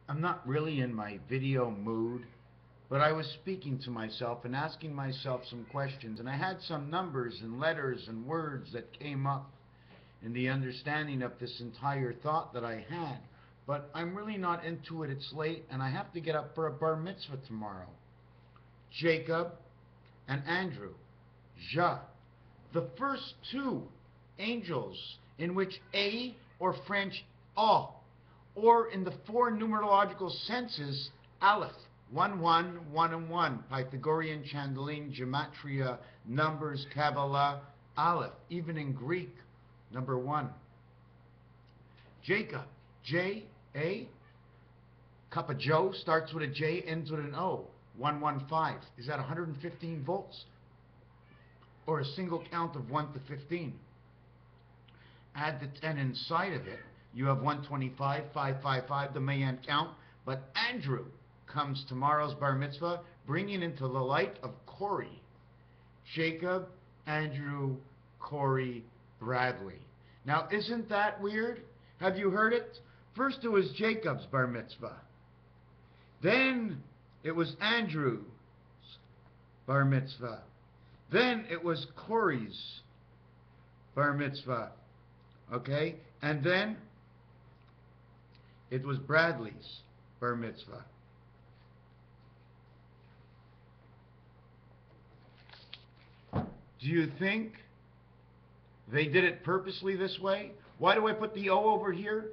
I'm not really in my video mood, but I was speaking to myself and asking myself some questions, and I had some numbers and letters and words that came up in the understanding of this entire thought that I had. But I'm really not into it. It's late, and I have to get up for a bar mitzvah tomorrow. Jacob and Andrew, Ja, the first two angels in which A or French A, or in the four numerological senses, Aleph, 1 1, 1 and 1, Pythagorean, Chandelian, Gematria, numbers, Kabbalah, Aleph, even in Greek, number 1. Jacob, J, A, Cup of Joe starts with a J, ends with an O, 115. Is that 115 volts? Or a single count of 1 to 15? Add the 10 inside of it, you have 125, 555, the Mayan count. But Andrew comes tomorrow's bar mitzvah, bringing into the light of Corey. Jacob, Andrew, Corey, Bradley. Now, isn't that weird? Have you heard it? First it was Jacob's bar mitzvah. Then it was Andrew's bar mitzvah. Then it was Corey's bar mitzvah. Okay? And then it was Bradley's bar mitzvah. Do you think they did it purposely this way? Why do I put the O over here?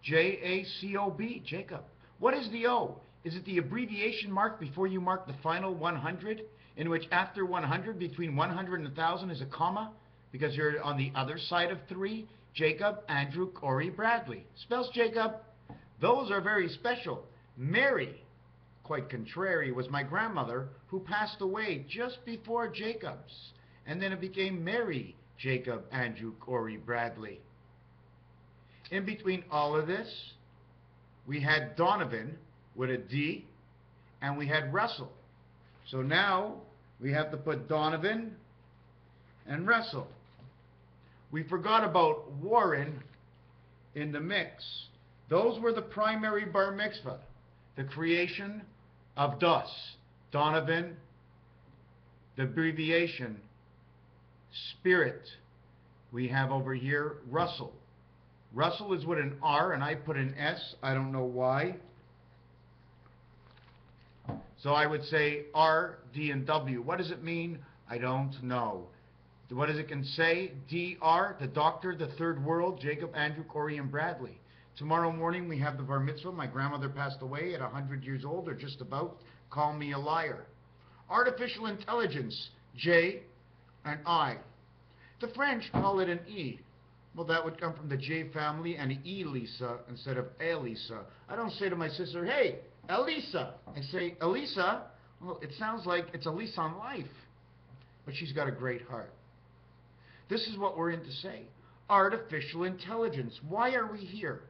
J-A-C-O-B, Jacob. What is the O? Is it the abbreviation mark before you mark the final 100, in which after 100, between 100 and 1,000 is a comma, because you're on the other side of 3? Jacob, Andrew, Corey, Bradley. Spells Jacob. Those are very special. Mary, quite contrary, was my grandmother who passed away just before Jacob's. And then it became Mary, Jacob, Andrew, Corey, Bradley. In between all of this, we had Donovan with a D, and we had Russell. So now we have to put Donovan and Russell. We forgot about Warren in the mix. Those were the primary bar mitzvah, the creation of Dus. Donovan, the abbreviation, Spirit. We have over here Russell. Russell is with an R, and I put an S. I don't know why. So I would say R, D, and W. What does it mean? I don't know. What does it can say? DR, the doctor, the third world, Jacob, Andrew, Corey, and Bradley. Tomorrow morning we have the bar mitzvah. My grandmother passed away at 100 years old, or just about. Call me a liar. Artificial intelligence, J and I. The French call it an E. Well, that would come from the J family and Elisa instead of Elisa. I don't say to my sister, hey, Elisa. I say, Elisa? Well, it sounds like it's a lease on life. But she's got a great heart. This is what we're in to say. Artificial intelligence. Why are we here?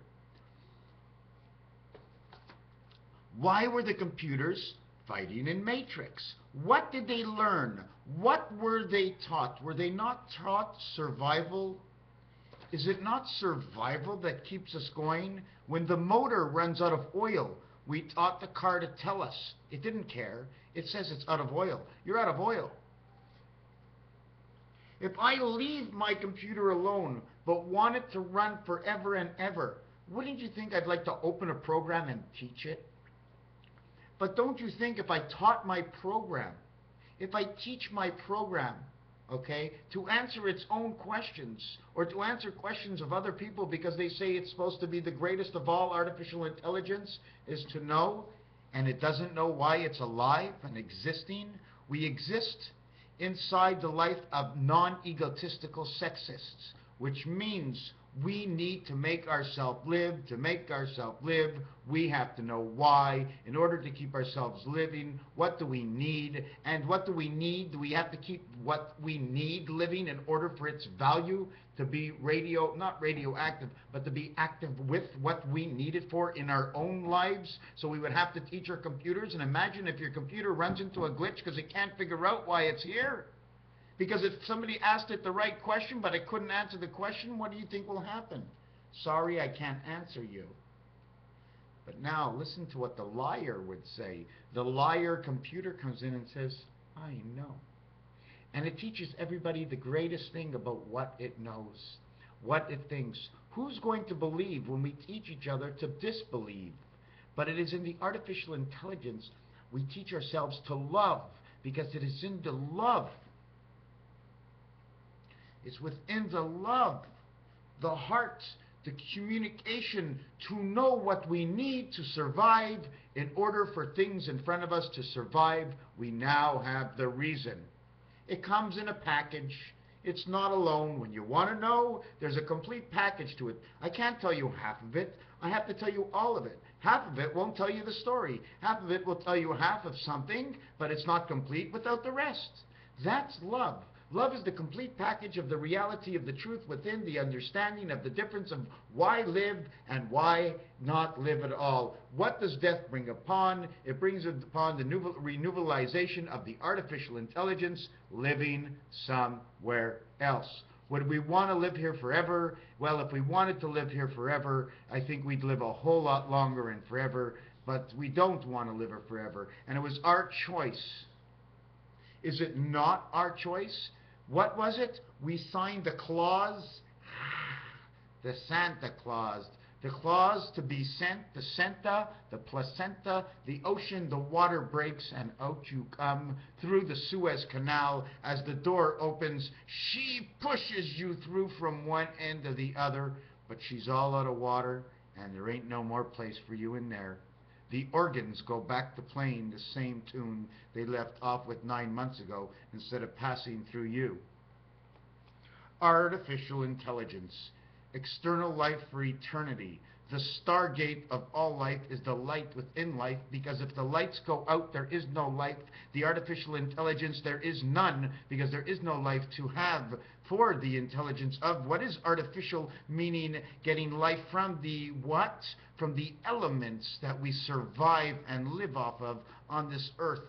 Why were the computers fighting in Matrix? What did they learn? What were they taught? Were they not taught survival? Is it not survival that keeps us going? When the motor runs out of oil, we taught the car to tell us. It didn't care. It says it's out of oil. You're out of oil. If I leave my computer alone, but want it to run forever and ever, wouldn't you think I'd like to open a program and teach it? But don't you think if I taught my program, if I teach my program, okay, to answer its own questions, or to answer questions of other people because they say it's supposed to be the greatest of all artificial intelligence, is to know, and it doesn't know why it's alive and existing. We exist inside the life of non-egotistical sexists, which means we need to make ourselves live. To make ourselves live, we have to know why. In order to keep ourselves living, what do we need? And what do we need? Do we have to keep what we need living in order for its value to be not radioactive, but to be active with what we need it for in our own lives? So we would have to teach our computers. And imagine if your computer runs into a glitch because it can't figure out why it's here. Because if somebody asked it the right question, but it couldn't answer the question, what do you think will happen? Sorry, I can't answer you. But now listen to what the liar would say. The liar computer comes in and says, I know. And it teaches everybody the greatest thing about what it knows, what it thinks. Who's going to believe when we teach each other to disbelieve? But it is in the artificial intelligence we teach ourselves to love, because it is in the love. It's within the love, the heart, the communication to know what we need to survive. In order for things in front of us to survive, we now have the reason. It comes in a package. It's not alone. When you want to know, there's a complete package to it. I can't tell you half of it. I have to tell you all of it. Half of it won't tell you the story. Half of it will tell you half of something, but it's not complete without the rest. That's love. Love is the complete package of the reality of the truth within the understanding of the difference of why live and why not live at all. What does death bring upon? It brings upon the renewalization of the artificial intelligence living somewhere else. Would we want to live here forever? Well, if we wanted to live here forever, I think we'd live a whole lot longer and forever, but we don't want to live here forever. And it was our choice. Is it not our choice? What was it? We signed the clause, the Santa Claus. The clause to be sent, the Santa, the placenta, the ocean, the water breaks, and out you come through the Suez Canal. As the door opens, she pushes you through from one end to the other, but she's all out of water, and there ain't no more place for you in there. The organs go back to playing the same tune they left off with 9 months ago instead of passing through you. Artificial intelligence. External life for eternity. The stargate of all life is the light within life, because if the lights go out, there is no life. The artificial intelligence, there is none, because there is no life to have for the intelligence of what is artificial, meaning getting life from the what? From the elements that we survive and live off of on this earth.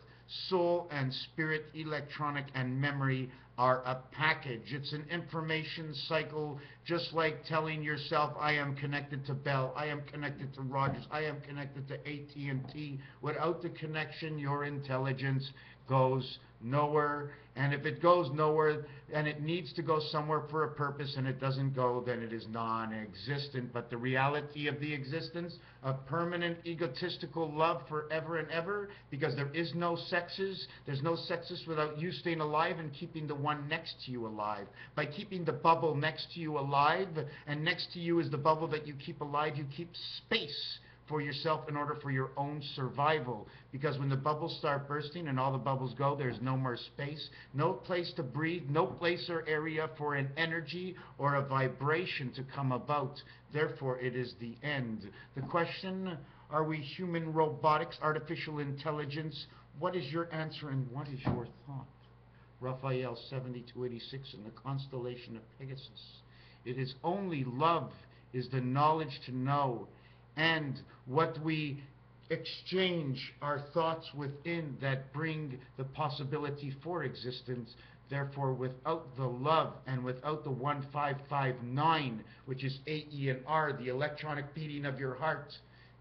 Soul and spirit, electronic and memory are a package. It's an information cycle, just like telling yourself, I am connected to Bell, I am connected to Rogers, I am connected to AT&T. Without the connection, your intelligence goes nowhere. And if it goes nowhere and it needs to go somewhere for a purpose and it doesn't go, then it is non-existent. But the reality of the existence of permanent egotistical love forever and ever, because there is no sexes, there's no sexes without you staying alive and keeping the one next to you alive. By keeping the bubble next to you alive, and next to you is the bubble that you keep alive, you keep space for yourself in order for your own survival. Because when the bubbles start bursting and all the bubbles go, there's no more space, no place to breathe, no place or area for an energy or a vibration to come about. Therefore, it is the end. The question, are we human robotics, artificial intelligence? What is your answer and what is your thought? Raphael 7286 in the constellation of Pegasus. It is only love is the knowledge to know, and what we exchange our thoughts within that bring the possibility for existence. Therefore, without the love and without the 1559, which is AE and R, the electronic beating of your heart,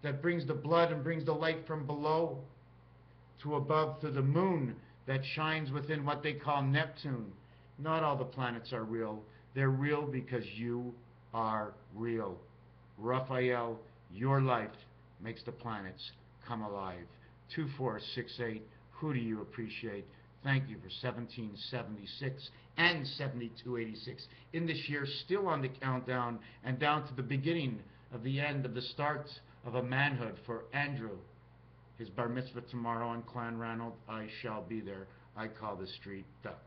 that brings the blood and brings the light from below to above to the moon that shines within what they call Neptune. Not all the planets are real. They're real because you are real. Raphael, your life makes the planets come alive. 2468, who do you appreciate? Thank you for 1776 and 7286. In this year, still on the countdown and down to the beginning of the end of the start of a manhood for Andrew. His bar mitzvah tomorrow on Clan Ranald. I shall be there. I call the street Duck.